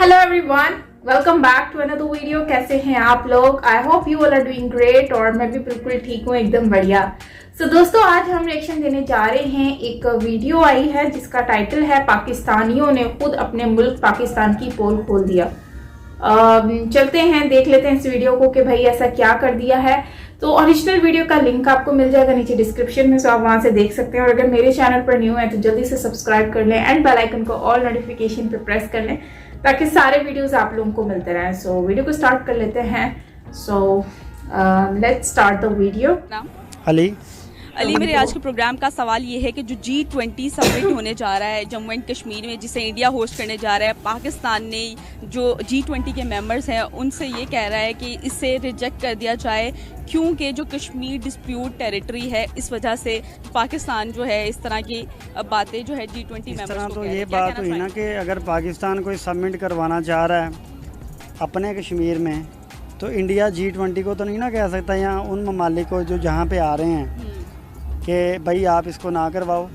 Hello everyone, welcome back to another video. कैसे हैं आप लोग? I hope you all are doing great और मैं भी बिल्कुल ठीक हूँ, एकदम बढ़िया। सो दोस्तों, आज हम रिएक्शन देने जा रहे हैं। एक वीडियो आई है जिसका टाइटल है पाकिस्तानियों ने खुद अपने मुल्क पाकिस्तान की पोल खोल दिया। चलते हैं, देख लेते हैं इस वीडियो को कि भाई ऐसा क्या कर दिया है। तो ओरिजिनल वीडियो का लिंक आपको मिल जाएगा नीचे डिस्क्रिप्शन में, सो आप वहां से देख सकते हैं। और अगर मेरे चैनल पर न्यू है तो जल्दी से सब्सक्राइब कर लें एंड बेल आइकन को ऑल नोटिफिकेशन पे प्रेस कर लें ताकि सारे वीडियोस आप लोगों को मिलते रहें। सो वीडियो को स्टार्ट कर लेते हैं। So let's start the video. Ali, मेरे आज के प्रोग्राम का सवाल ये है कि जो G20 समिट होने जा रहा है जम्मू एंड कश्मीर में, जिसे इंडिया होस्ट करने जा रहा है, पाकिस्तान ने जो G20 के मेंबर्स हैं उनसे ये कह रहा है कि इसे रिजेक्ट कर दिया जाए क्योंकि जो कश्मीर डिस्प्यूट टेरिटरी है, इस वजह से पाकिस्तान जो है इस तरह की बातें जो है G20 मेंबर्स को तो ये बात हुई ना कि अगर पाकिस्तान कोई समिट करवाना चाह रहा है अपने कश्मीर में, तो इंडिया G20 को तो नहीं ना कह सकता, या उन ममालिक को जो जहाँ पे आ रहे हैं कि भाई आप इसको ना करवाओ।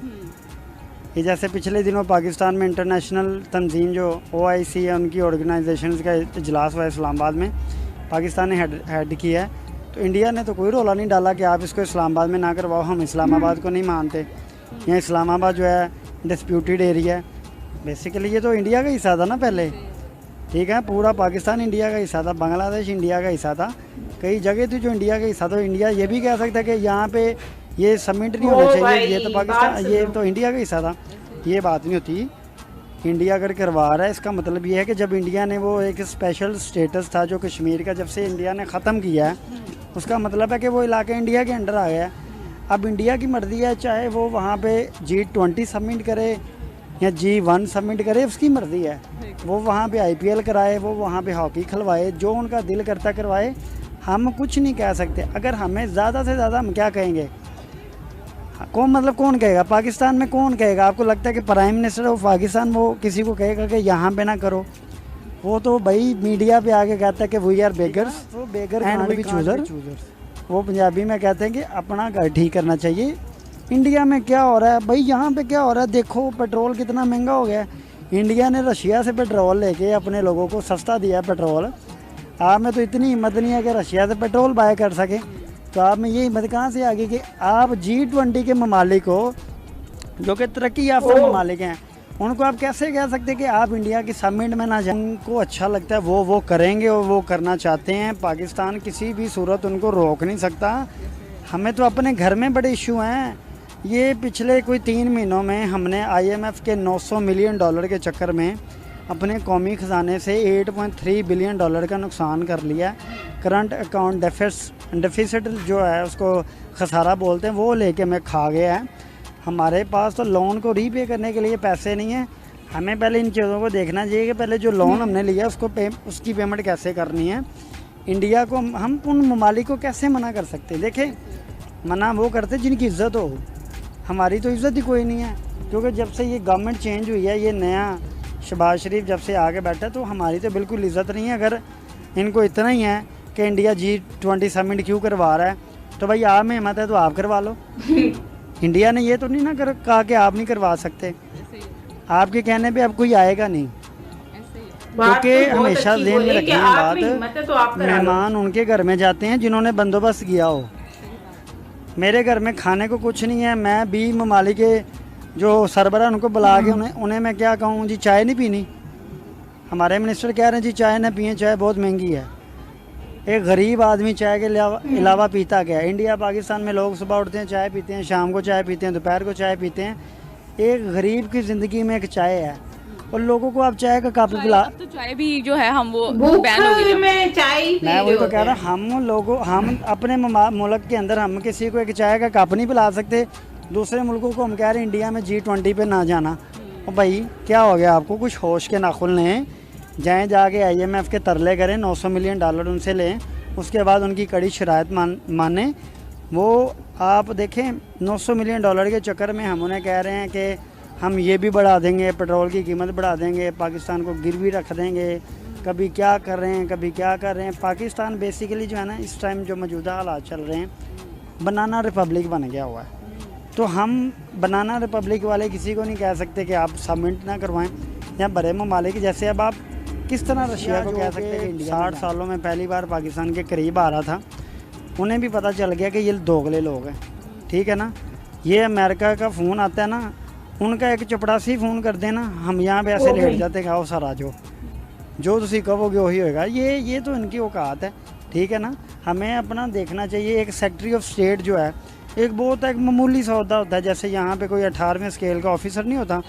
ये जैसे पिछले दिनों पाकिस्तान में इंटरनेशनल तंजीम जो OIC है, उनकी ऑर्गेनाइजेशन का इजलास हुआ इस्लामाबाद में, पाकिस्तान ने हेड किया है। तो इंडिया ने तो कोई रोला नहीं डाला कि आप इसको इस्लामाबाद में ना करवाओ, हम इस्लामाबाद को नहीं मानते, या इस्लामाबाद जो है डिस्प्यूटेड एरिया है। बेसिकली ये तो इंडिया का हिस्सा था ना पहले, ठीक है। पूरा पाकिस्तान इंडिया का हिस्सा था, बांग्लादेश इंडिया का हिस्सा था, कई जगह थी जो इंडिया का हिस्सा था। इंडिया ये भी कह सकता है कि यहाँ पे ये समिट नहीं होना चाहिए, ये तो पाकिस्तान, ये तो इंडिया का हिस्सा था। ये बात नहीं होती। इंडिया अगर करवा रहा है, इसका मतलब ये है कि जब इंडिया ने वो एक स्पेशल स्टेटस था जो कश्मीर का, जब से इंडिया ने ख़त्म किया है, उसका मतलब है कि वो इलाका इंडिया के अंडर आ गया है। अब इंडिया की मर्ज़ी है, चाहे वो वहाँ पे G20 समिट करे या G1 समिट करे, उसकी मर्ज़ी है। वो वहाँ पे IPL कराए, वो वहाँ पे हॉकी खिलवाए, जो उनका दिल करता करवाए, हम कुछ नहीं कह सकते। अगर हमें ज़्यादा से ज़्यादा हम क्या कहेंगे, कौन कहेगा? पाकिस्तान में कौन कहेगा? आपको लगता है कि प्राइम मिनिस्टर ऑफ पाकिस्तान वो किसी को कहेगा कि यहाँ पे ना करो? वो तो भाई मीडिया पे आके कहता है कि वी आर बेगर्स, वो बेगर एंड वी चूजर। वो पंजाबी में कहते हैं कि अपना घर ठीक करना चाहिए। इंडिया में क्या हो रहा है भाई, यहाँ पे क्या हो रहा है? देखो पेट्रोल कितना महंगा हो गया है। इंडिया ने रशिया से पेट्रोल लेके अपने लोगों को सस्ता दिया पेट्रोल। आप में तो इतनी हिम्मत नहीं है कि रशिया से पेट्रोल बाय कर सकें, तो आप में ये हिम्मत कहाँ से आ गई कि आप G20 के ममालिक को, जो कि तरक्की याफ्ता ममालिक हैं, उनको आप कैसे कह सकते हैं कि आप इंडिया की समिट में ना जाएं? उनको अच्छा लगता है वो करेंगे और वो करना चाहते हैं। पाकिस्तान किसी भी सूरत उनको रोक नहीं सकता। हमें तो अपने घर में बड़े इशू हैं। ये पिछले कोई 3 महीनों में हमने IMF के $900 मिलियन के चक्कर में अपने कौमी ख़जाने से $8.3 बिलियन का नुकसान कर लिया। करंट अकाउंट डेफिसिट जो है उसको खसारा बोलते हैं, वो लेके मैं खा गया है। हमारे पास तो लोन को रीपे करने के लिए पैसे नहीं है। हमें पहले इन चीज़ों को देखना चाहिए कि पहले जो लोन हमने लिया उसकी पेमेंट कैसे करनी है। इंडिया को हम उन ममालिक को कैसे मना कर सकते हैं? देखें, मना वो करते जिनकी इज़्ज़त हो। हमारी तो इज़्ज़त ही कोई नहीं है, क्योंकि जब से ये गवर्नमेंट चेंज हुई है, ये नया शहबाज शरीफ जब से आगे बैठा, तो हमारी तो बिल्कुल इज़्ज़त नहीं है। अगर इनको इतना ही है कि इंडिया G20 समिट क्यों करवा रहा है, तो भाई आप में हिम्मत है तो आप करवा लो। इंडिया ने ये तो नहीं ना कहा कि आप नहीं करवा सकते। आपके कहने पे अब कोई आएगा नहीं, क्योंकि हमेशा ध्यान में रखिए बात, मेहमान उनके घर में जाते हैं जिन्होंने बंदोबस्त किया हो। मेरे घर में खाने को कुछ नहीं है, मैं भी ममालिक के जो सरबरा उनको बुला के उन्हें मैं क्या कहूँ जी, चाय नहीं पीनी? हमारे मिनिस्टर कह रहे हैं जी चाय ना पिए, चाय बहुत महंगी है। एक गरीब आदमी चाय के अलावा पीता क्या? इंडिया पाकिस्तान में लोग सुबह उठते हैं चाय पीते हैं, शाम को चाय पीते हैं, दोपहर को चाय पीते हैं। एक गरीब की ज़िंदगी में एक चाय है, और लोगों को आप चाय का कप पिला, तो चाय भी जो है हम वो बैन हो गई में चाय। मैं वही तो कह रहा, हम अपने मुल्क के अंदर हम किसी को एक चाय का कप नहीं पिला सकते। दूसरे मुल्कों को हम कह रहे हैं इंडिया में G20 पे ना जाना। और भाई क्या हो गया आपको? कुछ होश के नाखुन लें, जाएँ जाके IMF के तरले करें, $900 मिलियन उनसे लें, उसके बाद उनकी कड़ी शराइत माने। वो आप देखें, $900 मिलियन के चक्कर में हम उन्हें कह रहे हैं कि हम ये भी बढ़ा देंगे, पेट्रोल की कीमत बढ़ा देंगे, पाकिस्तान को गिरवी रख देंगे, कभी क्या कर रहे हैं कभी क्या कर रहे हैं। पाकिस्तान बेसिकली जो है ना, इस टाइम जो मौजूदा हालात चल रहे हैं, बनाना रिपब्लिक बन गया हुआ है। तो हम बनाना रिपब्लिक वाले किसी को नहीं कह सकते कि आप समिट ना करवाएं। या बड़े ममालिक, जैसे अब आप किस तरह रशिया को कह सकते हैं कि 60 सालों में पहली बार पाकिस्तान के करीब आ रहा था, उन्हें भी पता चल गया कि ये दोगले लोग हैं, ठीक है ना। ये अमेरिका का फ़ोन आता है ना, उनका एक चपड़ासी फ़ोन कर देना, हम यहाँ पे ऐसे लेट जाते हैं, आओ सर आ जाओ, जो तुसी कहोगे वही होएगा। ये तो इनकी औकात है, ठीक है ना। हमें अपना देखना चाहिए। एक सेक्रेटरी ऑफ स्टेट जो है एक बहुत एक मामूली सा होता है, जैसे यहाँ पे कोई 18वें स्केल का ऑफिसर नहीं होता,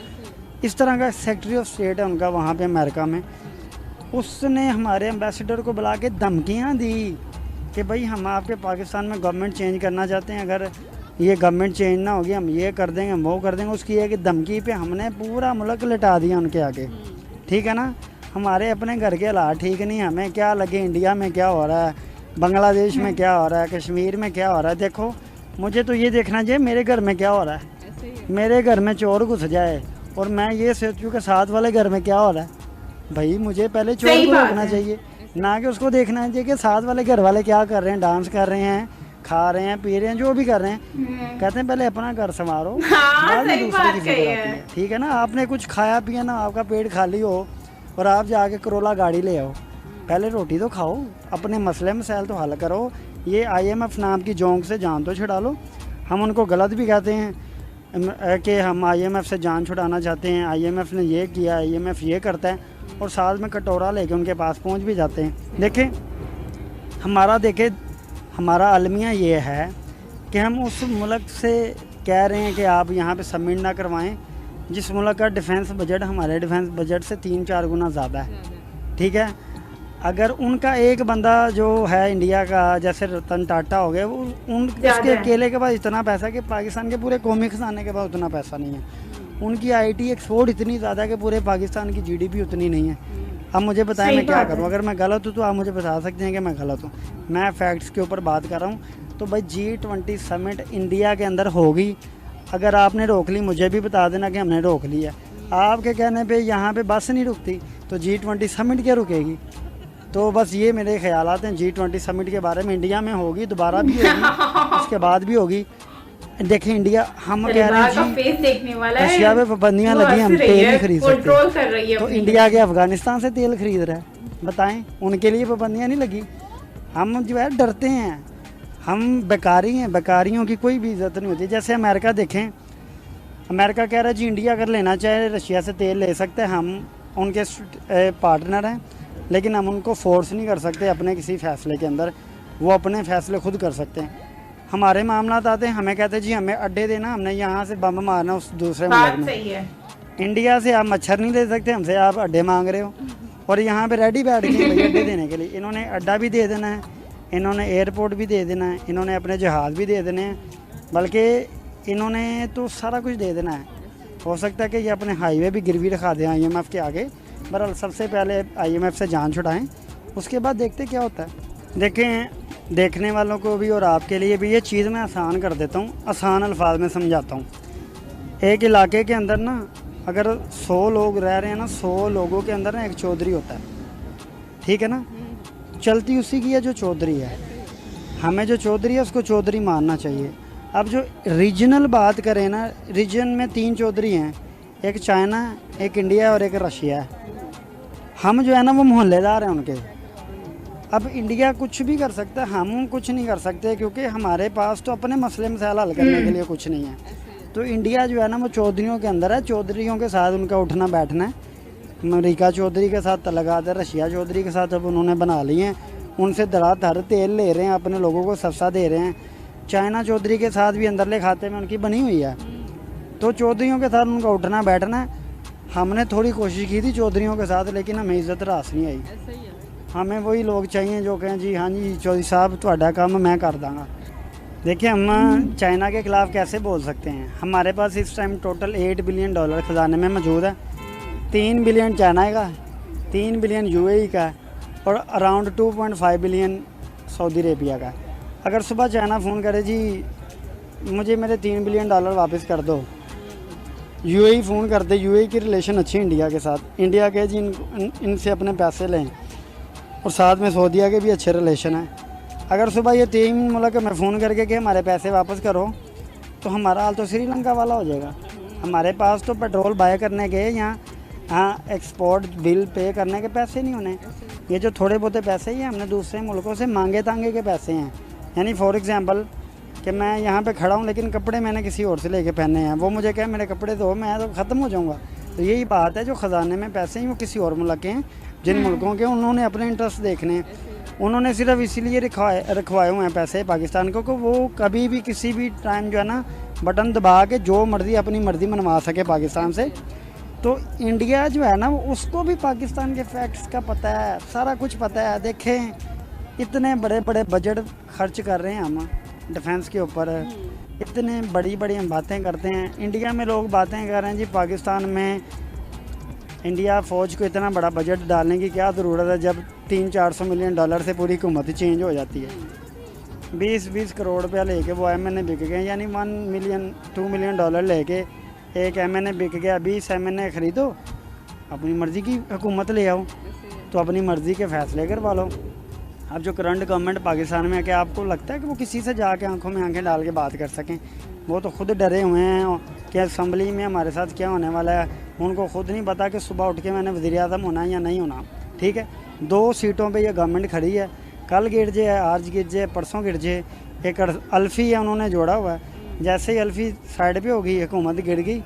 इस तरह का सेक्रेटरी ऑफ स्टेट है उनका वहाँ पे अमेरिका में। उसने हमारे एम्बेसडर को बुला के धमकियाँ दी कि भाई हम आपके पाकिस्तान में गवर्नमेंट चेंज करना चाहते हैं, अगर ये गवर्नमेंट चेंज ना होगी हम ये कर देंगे, हम वो कर देंगे। उसकी एक धमकी पे हमने पूरा मुल्क लिटा दिया उनके आगे, ठीक है ना। हमारे अपने घर के हालात ठीक नहीं, हमें क्या लगे इंडिया में क्या हो रहा है, बांग्लादेश में क्या हो रहा है, कश्मीर में क्या हो रहा है। देखो मुझे तो ये देखना चाहिए मेरे घर में क्या हो रहा है। मेरे घर में चोर घुस जाए और मैं ये सोचूं कि साथ वाले घर में क्या हो रहा है, भाई मुझे पहले चोर को रोकना चाहिए, ना कि उसको देखना चाहिए कि साथ वाले घर वाले क्या कर रहे हैं, डांस कर रहे हैं, खा रहे हैं, पी रहे हैं, जो भी कर रहे हैं। कहते हैं पहले अपना घर संवारो, बाद में दूसरे की फिक्र आती है, ठीक है ना। आपने कुछ खाया पिया ना, आपका पेट खाली हो और आप जाके करोला गाड़ी ले आओ, पहले रोटी तो खाओ, अपने मसले मसाइल तो हल करो। ये IMF नाम की जोंक से जान तो छुड़ा लो। हम उनको गलत भी कहते हैं कि हम IMF से जान छुड़ाना चाहते हैं, IMF ने ये किया, IMF ये करता है, और साथ में कटोरा लेके उनके पास पहुंच भी जाते हैं। देखें हमारा अलमिया ये है कि हम उस मुल्क से कह रहे हैं कि आप यहाँ पे सबमिट ना करवाएं जिस मुल्क का डिफेंस बजट हमारे डिफेंस बजट से 3-4 गुना ज़्यादा है, ठीक है। अगर उनका एक बंदा जो है इंडिया का, जैसे रतन टाटा हो गए, उसके अकेले के पास इतना पैसा कि पाकिस्तान के पूरे कौमी खजाने के पास उतना पैसा नहीं है। उनकी IT एक्सपोर्ट इतनी ज़्यादा है कि पूरे पाकिस्तान की GDP उतनी नहीं है। अब मुझे बताएं मैं क्या करूं, अगर मैं गलत हूं तो आप मुझे बता सकते हैं कि मैं गलत हूं। मैं फैक्ट्स के ऊपर बात कर रहा हूं। तो भाई G20 समिट इंडिया के अंदर होगी, अगर आपने रोक ली मुझे भी बता देना कि हमने रोक लिया। आपके कहने पे यहाँ पे बस नहीं रुकती तो G20 समिट क्या रुकेगी। तो बस ये मेरे ख्यालात हैं G20 समिट के बारे में। इंडिया में होगी, दोबारा भी होगी, उसके बाद भी होगी। देखें इंडिया, हम कह रहे हैं जी रशिया पे पाबंदियाँ लगी, हम तेल नहीं खरीद सकते, तो इंडिया के अफगानिस्तान से तेल खरीद रहा है, बताएं उनके लिए पाबंदियाँ नहीं लगी। हम जो है डरते हैं, हम बेकारी हैं, बेकारियों की कोई भी इज्जत नहीं होती। जैसे अमेरिका देखें, अमेरिका कह रहा है जी इंडिया अगर लेना चाहे रशिया से तेल ले सकते हैं, हम उनके पार्टनर हैं, लेकिन हम उनको फोर्स नहीं कर सकते अपने किसी फैसले के अंदर, वो अपने फैसले खुद कर सकते हैं। हमारे मामला आते हैं, हमें कहते हैं जी हमें अड्डे देना, हमने यहाँ से बम मारना उस दूसरे मुल्क में। इंडिया से आप मच्छर नहीं ले सकते, हमसे आप अड्डे मांग रहे हो, और यहाँ पे रेडी बैठ गए भाई अड्डे देने के लिए। इन्होंने अड्डा भी दे देना है, इन्होंने एयरपोर्ट भी दे देना है, इन्होंने अपने जहाज़ भी दे देने हैं, बल्कि इन्होंने तो सारा कुछ दे देना है। हो सकता है कि ये अपने हाईवे भी गिरवी रखा दें IMF के आगे। बहरहाल सबसे पहले IMF से जान छुड़ाएं, उसके बाद देखते क्या होता है। देखें, देखने वालों को भी और आपके लिए भी ये चीज़ मैं आसान कर देता हूँ, आसान अल्फाज में समझाता हूँ। एक इलाके के अंदर ना अगर 100 लोग रह रहे हैं ना, 100 लोगों के अंदर ना एक चौधरी होता है, ठीक है ना। चलती उसी की है जो चौधरी है, हमें जो चौधरी है उसको चौधरी मानना चाहिए। अब जो रीजनल बात करें ना, रीजन में 3 चौधरी हैं, एक चाइना, एक इंडिया और एक रशिया है। हम जो है ना वो मोहल्लेदार हैं उनके। अब इंडिया कुछ भी कर सकता है, हम कुछ नहीं कर सकते, क्योंकि हमारे पास तो अपने मसले मसाइल हल करने के लिए कुछ नहीं है। तो इंडिया जो है ना वो चौधरियों के अंदर है, चौधरियों के साथ उनका उठना बैठना है। अमेरिका चौधरी के साथ तलगात है, रशिया चौधरी के साथ अब उन्होंने बना लिए हैं, उनसे धड़ाधड़ तेल ले रहे हैं, अपने लोगों को सस्ता दे रहे हैं। चाइना चौधरी के साथ भी अंदरले खाते में उनकी बनी हुई है। तो चौधरियों के साथ उनका उठना बैठना है। हमने थोड़ी कोशिश की थी चौधरियों के साथ, लेकिन हमें इज्जत रास नहीं आई। हमें वही लोग चाहिए जो कहें जी हाँ जी चौधरी साहब तुहाडा काम मैं कर दूँगा। देखिए, हम चाइना के ख़िलाफ़ कैसे बोल सकते हैं। हमारे पास इस टाइम टोटल $8 बिलियन ख़जाने में मौजूद है। 3 बिलियन चाइना का, 3 बिलियन UAE का, और अराउंड 2.5 बिलियन सऊदी अरेबिया का। अगर सुबह चाइना फ़ोन करे जी मुझे मेरे $3 बिलियन वापस कर दो, UAE फ़ोन करते, UAE की रिलेशन अच्छी इंडिया के साथ, इंडिया के जी इनसे अपने पैसे लें, और साथ में सऊदीया के भी अच्छे रिलेशन हैं। अगर सुबह ये 3 मुल्क में फ़ोन करके कि हमारे पैसे वापस करो, तो हमारा हाल तो श्रीलंका वाला हो जाएगा। हमारे पास तो पेट्रोल बाय करने गए यहाँ हाँ, एक्सपोर्ट बिल पे करने के पैसे नहीं होने। ये जो थोड़े बहुत पैसे ही हमने दूसरे मुल्कों से मांगे तांगे के पैसे हैं। यानी फॉर एग्जांपल कि मैं यहाँ पे खड़ा हूँ लेकिन कपड़े मैंने किसी और से लेके पहने हैं, वो मुझे कहे मेरे कपड़े दो, मैं तो ख़त्म हो जाऊँगा। तो यही बात है, जो ख़जाने में पैसे हैं वो किसी और मुल्क के हैं, जिन मुल्कों के उन्होंने अपने इंटरेस्ट देखने हैं, उन्होंने सिर्फ इसीलिए रखवाए हुए हैं पैसे पाकिस्तान को कि वो कभी भी किसी भी टाइम जो है ना बटन दबा के जो मर्ज़ी अपनी मर्ज़ी मनवा सके पाकिस्तान से। तो इंडिया जो है ना उसको भी पाकिस्तान के फैक्ट्स का पता है, सारा कुछ पता है। देखें इतने बड़े बड़े बजट खर्च कर रहे हैं हम डिफेंस के ऊपर, इतने बड़ी बड़ी हम बातें करते हैं। इंडिया में लोग बातें कर रहे हैं जी पाकिस्तान में इंडिया फ़ौज को इतना बड़ा बजट डालने की क्या ज़रूरत है जब 300-400 मिलियन डॉलर से पूरी हुकूमत ही चेंज हो जाती है। 20-20 करोड़ रुपया लेके वो MNA बिक गए, यानी 2 मिलियन डॉलर लेके एक MNA बिक गया। 20 MNA ख़रीदो, अपनी मर्ज़ी की हुकूमत ले आओ, तो अपनी मर्ज़ी के फ़ैसले करवा लो। अब जो करंट गवर्नमेंट पाकिस्तान में है, क्या आपको लगता है कि वो किसी से जाके आंखों में आंखें डाल के बात कर सकें? वो तो खुद डरे हुए हैं कि असम्बली में हमारे साथ क्या होने वाला है। उनको खुद नहीं पता कि सुबह उठ के मैंने वज़ीर-ए-आज़म होना है या नहीं होना। ठीक है, 2 सीटों पे ये गवर्नमेंट खड़ी है, कल गिर जाए, आज गिर जाए, परसों गिर जाए। एक अल्फ़ी है उन्होंने जोड़ा हुआ है, जैसे ही अल्फ़ी साइड पे होगी हुकूमत गिर गई।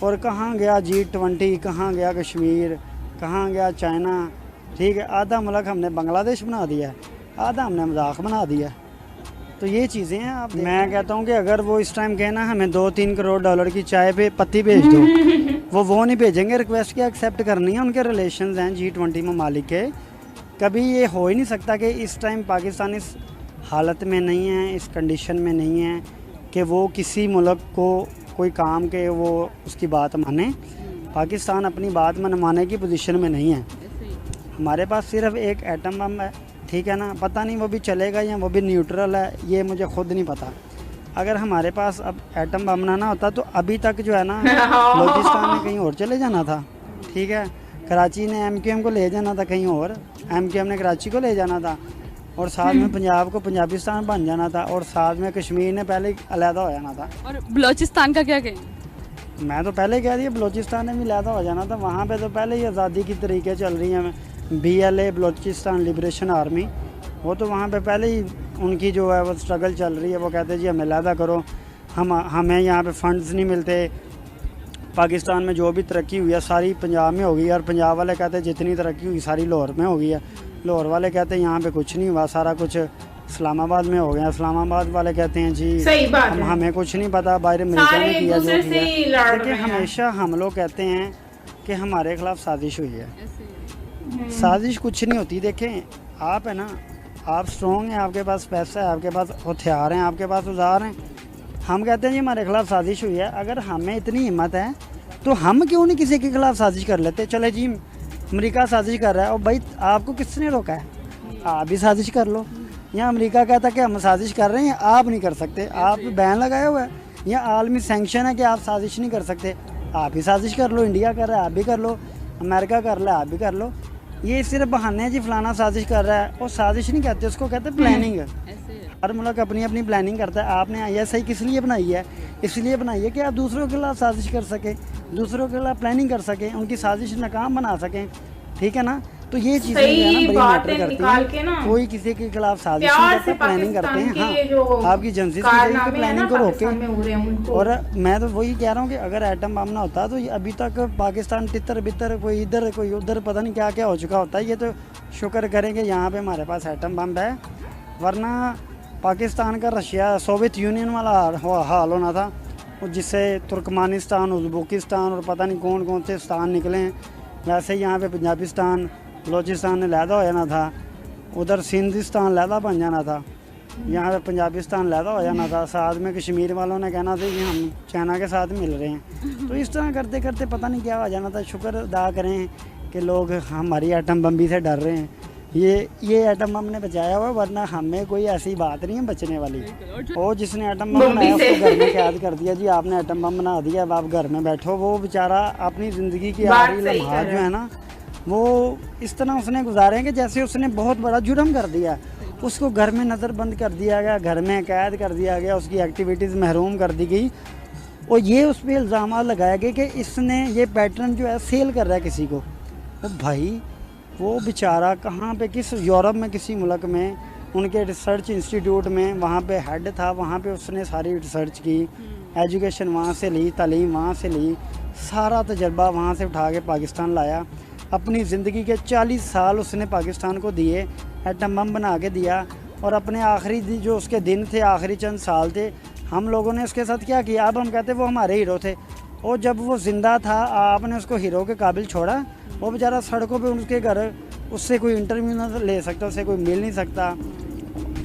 और कहाँ गया G20, कहाँ गया कश्मीर, कहाँ गया चाइना। ठीक है, आधा मुल्क हमने बांग्लादेश बना दिया है, आधा हमने मजाक बना दिया। तो ये चीज़ें हैं। आप मैं कहता हूँ कि अगर वो इस टाइम कहना हमें 2-3 करोड़ डॉलर की चाय पे पत्ती भेज दो, वो नहीं भेजेंगे। रिक्वेस्ट क्या एक्सेप्ट करनी है, उनके रिलेशंस हैं G20 ममालिक के। कभी ये हो ही नहीं सकता कि इस टाइम पाकिस्तान इस हालत में नहीं है, इस कंडीशन में नहीं है कि वो किसी मुल्क को कोई काम के वो उसकी बात माने। पाकिस्तान अपनी बात मनवाने की पोजीशन में नहीं है। हमारे पास सिर्फ एक एटम बम है, ठीक है ना, पता नहीं वो भी चलेगा या वो भी न्यूट्रल है, ये मुझे खुद नहीं पता। अगर हमारे पास अब एटम बम ना होता तो अभी तक जो है ना बलूचिस्तान में कहीं और चले जाना था। ठीक है, कराची ने MQM को ले जाना था कहीं और, MQM ने कराची को ले जाना था, और साथ में पंजाब को पंजाबिस्तान बन जाना था, और साथ में कश्मीर ने पहले अलहदा हो जाना था। और बलूचिस्तान का क्या कहें? मैं तो पहले कह दिया बलूचिस्तान ने भी अलहदा हो जाना था। वहाँ पे तो पहले ही आज़ादी की तरीके चल रही हैं। BLA बलूचिस्तान लिबरेशन आर्मी, वो तो वहाँ पे पहले ही उनकी जो है वो स्ट्रगल चल रही है। वो कहते हैं जी हमें अलहदा करो, हमें यहाँ पे फंड्स नहीं मिलते। पाकिस्तान में जो भी तरक्की हुई है सारी पंजाब में होगी, और पंजाब वाले कहते हैं जितनी तरक्की हुई सारी लाहौर में हो गई है। लाहौर वाले कहते हैं यहाँ पे कुछ नहीं हुआ, सारा कुछ इस्लामाबाद में हो गया। इस्लामाबाद वाले कहते हैं जी सही बात है, हमें कुछ नहीं पता, बाहर अमेरिका ने किया जो किया। देखिए हमेशा हम लोग कहते हैं कि हमारे खिलाफ साजिश हुई है, साजिश कुछ नहीं होती। देखें आप है ना, आप स्ट्रॉन्ग हैं, आपके पास पैसा है, आपके पास हथियार हैं, आपके पास औजार हैं। हम कहते हैं जी हमारे खिलाफ साजिश हुई है। अगर हमें इतनी हिम्मत है तो हम क्यों नहीं किसी के खिलाफ साजिश कर लेते? चले जी अमेरिका साजिश कर रहा है, और भाई आपको किसने रोका है? आप भी साजिश कर लो। या अमेरिका कहता है कि हम साजिश कर रहे हैं, आप नहीं कर सकते, आप बैन लगाया हुआ है, या आलमी सैंक्शन है कि आप साजिश नहीं कर सकते, आप ही साजिश कर लो। इंडिया कर रहा है, आप भी कर लो। अमेरिका कर रहा है, आप भी कर लो। ये सिर्फ बहाने हैं जी फलाना साजिश कर रहा है, और साजिश नहीं कहते, उसको कहते हैं प्लानिंग। हर मुल्क अपनी अपनी प्लानिंग करता है। आपने ISI किस लिए बनाई है? इसलिए बनाई है कि आप दूसरों के खिलाफ साजिश कर सकें, दूसरों के खिलाफ प्लानिंग कर सकें, उनकी साजिश नाकाम बना सकें। ठीक है ना, तो ये चीज़ें बड़ी मैटर करती हैं। कोई किसी के खिलाफ साजिश नहीं करता, प्लानिंग करते हैं। हाँ, आपकी एजेंसी की प्लानिंग को रोके। और मैं तो वही कह रहा हूँ कि अगर एटम बम ना होता तो अभी तक पाकिस्तान तितर बितर कोई इधर कोई उधर पता नहीं क्या क्या हो चुका होता है। ये तो शुक्र करेंगे यहाँ पे हमारे पास एटम बम है, वरना पाकिस्तान का रशिया सोवियत यूनियन वाला हाल होना था, जिससे तुर्कमानिस्तान, उज़्बेकिस्तान और पता नहीं कौन कौन से स्थान निकले हैं। वैसे ही यहाँ पे पंजाबिस्तान, बलूचिस्तान ने लहदा हो जाना था, उधर सिंधिस्तान लहदा बन जाना था, यहाँ पे पंजाबिस्तान लहदा हो जाना था। साथ में कश्मीर वालों ने कहना था कि हम चाइना के साथ मिल रहे हैं। तो इस तरह करते करते पता नहीं क्या हो जाना था। शुक्र अदा करें कि लोग हमारी एटम बम से डर रहे हैं। ये एटम बम ने बचाया हुआ, वरना हमें कोई ऐसी बात नहीं है बचने वाली। और जिसने एटम बम बनाया उसको घर में कैद कर दिया जी, आपने एटम बम बना दिया, अब आप घर में बैठो। वो बेचारा अपनी ज़िंदगी की आखिरी लम्हात जो है ना वो इस तरह उसने गुजारे हैं कि जैसे उसने बहुत बड़ा जुर्म कर दिया। उसको घर में नज़रबंद कर दिया गया, घर में कैद कर दिया गया, उसकी एक्टिविटीज़ महरूम कर दी गई। और ये उस पर इल्ज़ाम लगाया गया कि इसने ये पैटर्न जो है सेल कर रहा है किसी को। तो भाई वो बेचारा कहाँ पे, किस यूरोप में किसी मुल्क में उनके रिसर्च इंस्टीट्यूट में वहाँ पे हेड था, वहाँ पे उसने सारी रिसर्च की, एजुकेशन वहाँ से ली, तालीम वहाँ से ली, सारा तजर्बा वहाँ से उठा के पाकिस्तान लाया। अपनी ज़िंदगी के 40 साल उसने पाकिस्तान को दिए, एटम बम बना के दिया। और अपने आखिरी जो उसके दिन थे, आखिरी चंद साल थे, हम लोगों ने उसके साथ क्या किया? अब हम कहते वो हमारे हीरो थे। और जब वो ज़िंदा था आपने उसको हीरो के काबिल छोड़ा। वो बेचारा सड़कों पे उसके घर, उससे कोई इंटरव्यू ना ले सकता, उससे कोई मिल नहीं सकता।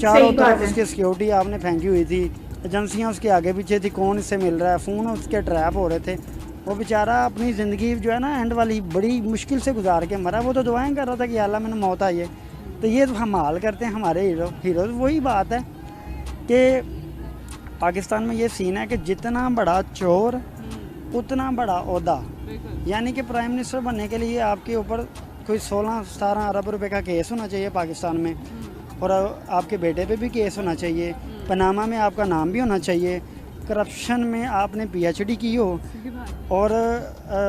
चारों तरफ उसकी सिक्योरिटी आपने फेंकी हुई थी, एजेंसियां उसके आगे पीछे थी, कौन इससे मिल रहा है, फ़ोन उसके ट्रैप हो रहे थे। वो बेचारा अपनी ज़िंदगी जो है ना एंड वाली बड़ी मुश्किल से गुजार के मरा। वो तो दुआएं कर रहा था कि अल्लाह मैंने मौत आई है। तो ये तो हम हाल करते हैं हमारे हीरो। वही बात है कि पाकिस्तान में ये सीन है कि जितना बड़ा चोर उतना बड़ा ओहदा। यानी कि प्राइम मिनिस्टर बनने के लिए आपके ऊपर कोई 16-17 अरब रुपए का केस होना चाहिए पाकिस्तान में, और आपके बेटे पे भी केस होना चाहिए, पनामा में आपका नाम भी होना चाहिए, करप्शन में आपने PhD की हो, और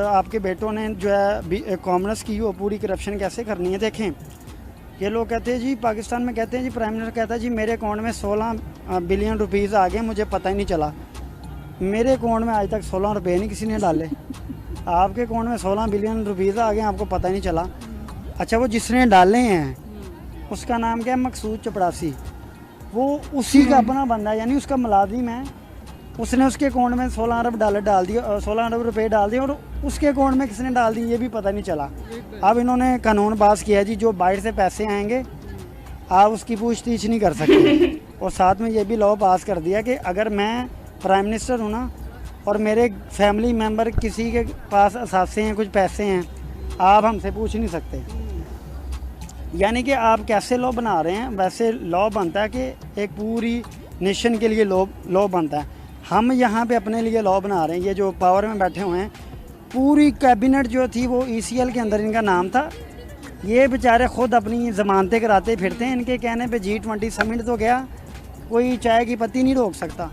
आपके बेटों ने जो है कॉमर्स की हो। पूरी करप्शन कैसे करनी है देखें। ये लोग कहते हैं जी, पाकिस्तान में कहते हैं जी, प्राइम मिनिस्टर कहता है जी मेरे अकाउंट में 16 बिलियन रुपीज़ आ गए, मुझे पता ही नहीं चला। मेरे अकाउंट में आज तक 16 रुपये नहीं किसी ने डाले। आपके अकाउंट में 16 बिलियन रुपीज़ आ गए, आपको पता ही नहीं चला। अच्छा, वो जिसने डाले हैं उसका नाम क्या है? मकसूद चपड़ासी। वो उसी का अपना बंदा है, यानी उसका मुलाजिम है। उसने उसके अकाउंट में 16 अरब डॉलर डाल दिया, 16 अरब रुपए डाल दिए, और उसके अकाउंट में किसने डाल दी ये भी पता नहीं चला। अब इन्होंने कानून पास किया जी, जो बाहर से पैसे आएंगे आप उसकी पूछताछ नहीं कर सकते। और साथ में ये भी लॉ पास कर दिया कि अगर मैं प्राइम मिनिस्टर हूँ ना और मेरे फैमिली मेम्बर किसी के पास असासे हैं, कुछ पैसे हैं, आप हमसे पूछ नहीं सकते। यानी कि आप कैसे लॉ बना रहे हैं वैसे लॉ बनता है कि एक पूरी नेशन के लिए लॉ बनता है। हम यहाँ पे अपने लिए लॉ बना रहे हैं। ये जो पावर में बैठे हुए हैं, पूरी कैबिनेट जो थी वो ECL के अंदर इनका नाम था। ये बेचारे ख़ुद अपनी ज़मानतें कराते फिरते हैं। इनके कहने पे G20 समिट तो गया, कोई चाय की पत्ती नहीं रोक सकता।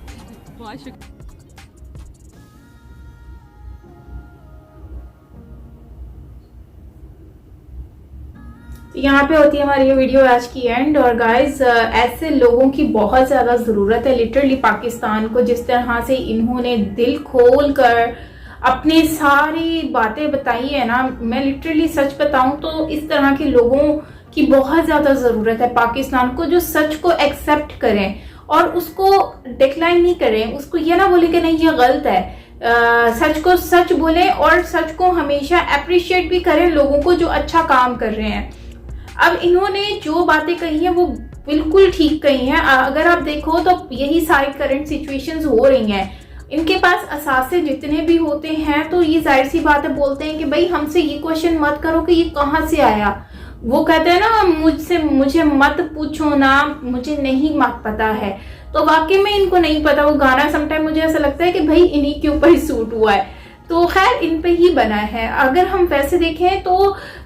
यहाँ पे होती है हमारी ये वीडियो आज की एंड। और गाइस, ऐसे लोगों की बहुत ज़्यादा ज़रूरत है लिटरली पाकिस्तान को। जिस तरह से इन्होंने दिल खोल कर अपनी सारी बातें बताई है ना, मैं लिटरली सच बताऊं तो इस तरह के लोगों की बहुत ज़्यादा ज़रूरत है पाकिस्तान को, जो सच को एक्सेप्ट करें और उसको डिक्लाइन नहीं करें। उसको ये ना बोले कि नहीं ये गलत है। सच को सच बोले और सच को हमेशा अप्रिशिएट भी करें लोगों को जो अच्छा काम कर रहे हैं। अब इन्होंने जो बातें कही है वो बिल्कुल ठीक कही है। अगर आप देखो तो यही सारी करंट सिचुएशंस हो रही हैं। इनके पास असासे जितने भी होते हैं तो ये जाहिर सी बात है, बोलते हैं कि भाई हमसे ये क्वेश्चन मत करो कि ये कहाँ से आया। वो कहते हैं ना, मुझे मत पूछो ना, मुझे नहीं पता है। तो वाकई में इनको नहीं पता। वो गाना समटाइम मुझे ऐसा लगता है कि भाई इन्हीं के ऊपर ही सूट हुआ है, तो खैर इन पे ही बना है। अगर हम वैसे देखें तो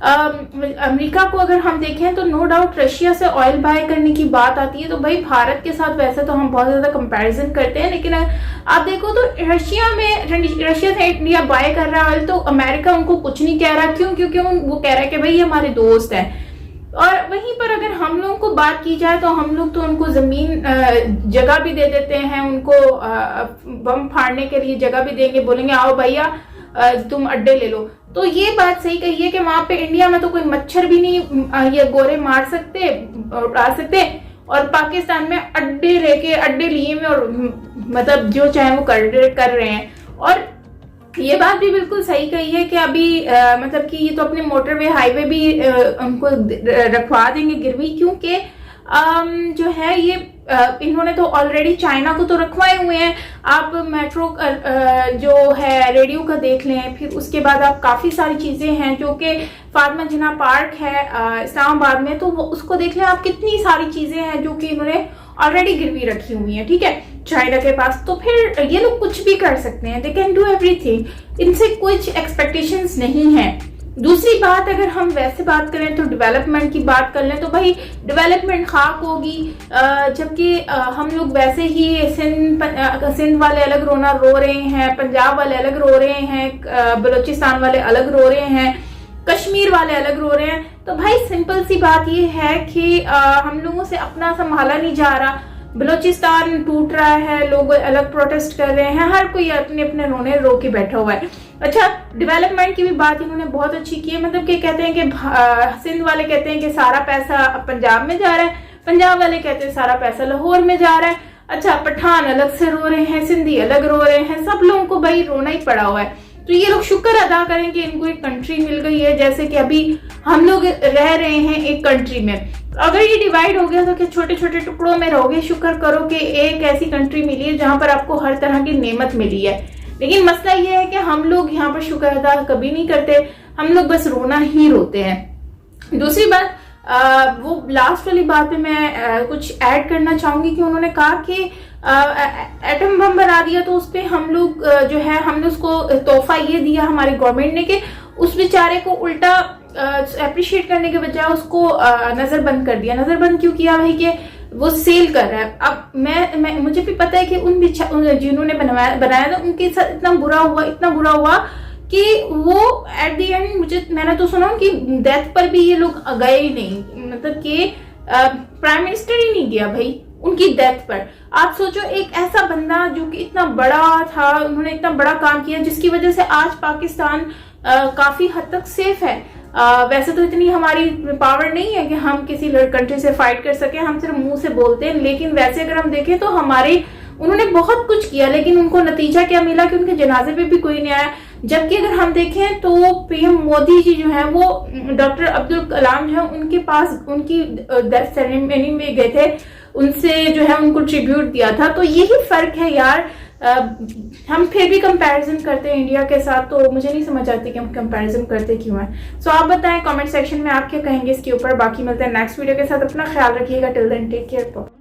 अमेरिका को अगर हम देखें तो नो डाउट रशिया से ऑयल बाय करने की बात आती है तो भाई भारत के साथ वैसे तो हम बहुत ज़्यादा कंपैरिजन करते हैं, लेकिन आप देखो तो रशिया से इंडिया बाय कर रहा है ऑयल, तो अमेरिका उनको कुछ नहीं कह रहा। क्यों? क्योंकि वो कह रहा है कि भाई हमारे दोस्त हैं। और वहीं पर अगर हम लोगों को बात की जाए तो हम लोग तो उनको जमीन जगह भी दे देते हैं, उनको बम फाड़ने के लिए जगह भी देंगे, बोलेंगे आओ भैया तुम अड्डे ले लो। तो ये बात सही कही है कि वहां पे इंडिया में तो कोई मच्छर भी नहीं ये गोरे मार सकते, उड़ा सकते, और पाकिस्तान में अड्डे लिए में और मतलब जो चाहे वो कर रहे हैं। और ये बात भी बिल्कुल सही कही है कि अभी मतलब कि ये तो अपने मोटरवे हाईवे भी उनको रखवा देंगे गिरवी, क्योंकि जो है ये इन्होंने तो ऑलरेडी चाइना को तो रखवाए हुए हैं। आप मेट्रो जो है रेडियो का देख लें, फिर उसके बाद आप काफ़ी सारी चीज़ें हैं जो कि फातिमा जिन्ना पार्क है इस्लामाबाद में, तो उसको देख लें आप, कितनी सारी चीज़ें हैं जो कि इन्होंने ऑलरेडी गिरवी रखी हुई हैं, ठीक है, चाइना के पास। तो फिर ये लोग कुछ भी कर सकते हैं, दे कैन डू एवरीथिंग। इनसे कुछ एक्सपेक्टेशंस नहीं है। दूसरी बात, अगर हम वैसे बात करें तो डेवलपमेंट की बात कर लें तो भाई डेवलपमेंट खाक होगी, जबकि हम लोग वैसे ही सिंध वाले अलग रो रहे हैं, पंजाब वाले अलग रो रहे हैं, बलूचिस्तान वाले अलग रो रहे हैं, कश्मीर वाले अलग रो रहे हैं। तो भाई सिंपल सी बात ये है कि हम लोगों से अपना संभाला नहीं जा रहा, बलूचिस्तान टूट रहा है, लोग अलग प्रोटेस्ट कर रहे हैं, हर कोई अपने अपने रोने रो के बैठा हुआ है। अच्छा, डेवलपमेंट की भी बात इन्होंने बहुत अच्छी की है, मतलब कि कहते हैं कि सिंध वाले कहते हैं कि सारा पैसा पंजाब में जा रहा है, पंजाब वाले कहते हैं सारा पैसा लाहौर में जा रहा है। अच्छा, पठान अलग से रो रहे हैं, सिंधी अलग रो रहे हैं, सब लोगों को भाई रोना ही पड़ा हुआ है। तो ये लोग शुक्र अदा करें कि इनको एक कंट्री मिल गई है, जैसे कि अभी हम लोग रह रहे हैं एक कंट्री में। अगर ये डिवाइड हो गया तो क्या छोटे छोटे टुकड़ों में रहोगे? शुक्र करो कि एक ऐसी कंट्री मिली है जहां पर आपको हर तरह की नेमत मिली है। लेकिन मसला ये है कि हम लोग यहाँ पर शुक्र अदा कभी नहीं करते, हम लोग बस रोना ही रोते हैं। दूसरी बात, वो लास्ट वाली बात पे मैं कुछ ऐड करना चाहूंगी कि उन्होंने कहा कि एटम बम बना दिया तो उस पर हम लोग जो है, हमने उसको तोहफा ये दिया हमारी गवर्नमेंट ने कि उस बेचारे को उल्टा अप्रिशिएट करने के बजाय उसको नजरबंद कर दिया। नजरबंद क्यों किया भाई? कि वो सेल कर रहा है। अब मैं मुझे भी पता है कि जिन्होंने बनाया था उनके साथ इतना बुरा हुआ कि वो एट द एंड मैंने तो सुना कि डेथ पर भी ये लोग गए ही नहीं, मतलब कि प्राइम मिनिस्टर ही नहीं गया भाई उनकी डेथ पर। आप सोचो, एक ऐसा बंदा जो कि इतना बड़ा था, उन्होंने इतना बड़ा काम किया जिसकी वजह से आज पाकिस्तान काफी हद तक सेफ है। वैसे तो इतनी हमारी पावर नहीं है कि हम किसी कंट्री से फाइट कर सके, हम सिर्फ मुंह से बोलते हैं, लेकिन वैसे अगर हम देखें तो उन्होंने बहुत कुछ किया, लेकिन उनको नतीजा क्या मिला कि उनके जनाजे पे भी कोई नहीं आया। जबकि अगर हम देखें तो पीएम मोदी जी जो है वो डॉक्टर अब्दुल कलाम जो है उनके पास उनकी डेथ सेरेमनी में गए थे, उनसे जो है उनको ट्रिब्यूट दिया था। तो यही फर्क है यार, हम फिर भी कंपैरिजन करते हैं इंडिया के साथ, तो मुझे नहीं समझ आती कि हम कंपैरिजन करते क्यों हैं। सो आप बताएं कमेंट सेक्शन में आप क्या कहेंगे इसके ऊपर। बाकी मिलते हैं नेक्स्ट वीडियो के साथ, अपना ख्याल रखिएगा। Till then take care.